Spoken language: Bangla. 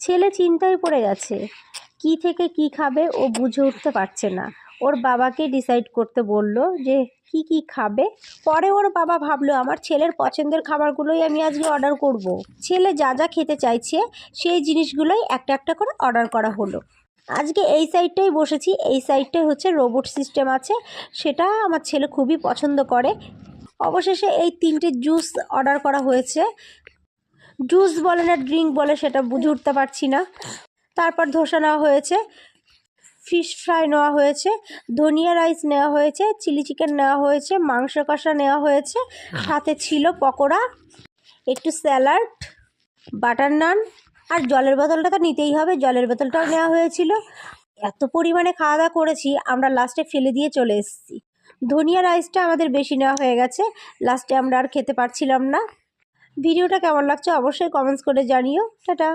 ছেলে চিন্তায় পড়ে গেছে, কি থেকে কি খাবে ও বুঝে উঠতে পারছে না। ওর বাবাকে ডিসাইড করতে বলল যে কি খাবে। পরে ওর বাবা ভাবলো আমার ছেলের পছন্দের খাবারগুলোই আমি আজকে অর্ডার করব। ছেলে যা যা খেতে চাইছে সেই জিনিসগুলোই একটা একটা করে অর্ডার করা হলো। আজকে এই সাইডটাই বসেছি, এই সাইডটাই হচ্ছে রোবট সিস্টেম আছে, সেটা আমার ছেলে খুবই পছন্দ করে। অবশেষে এই 3টে জুস অর্ডার করা হয়েছে। জুস বলে না ড্রিঙ্ক বলে সেটা বুঝে উঠতে পারছি না। তারপর ধোসা নেওয়া হয়েছে, ফিশ ফ্রাই নেওয়া হয়েছে, ধনিয়া রাইস নেওয়া হয়েছে, চিলি চিকেন নেওয়া হয়েছে, মাংস কষা নেওয়া হয়েছে, সাথে ছিল পকোড়া, একটু স্যালাড, বাটার নান, আর জলের বোতলটা তো নিতেই হবে, জলের বোতলটাও নেওয়া হয়েছিল। এত পরিমাণে খাওয়া দাওয়া করেছি আমরা লাস্টে ফেলে দিয়ে চলে এসেছি। ধনিয়া রাইসটা আমাদের বেশি নেওয়া হয়ে গেছে, লাস্টে আমরা আর খেতে পারছিলাম না। ভিডিওটা কেমন লাগছে অবশ্যই কমেন্টস করে জানিও। টাটা।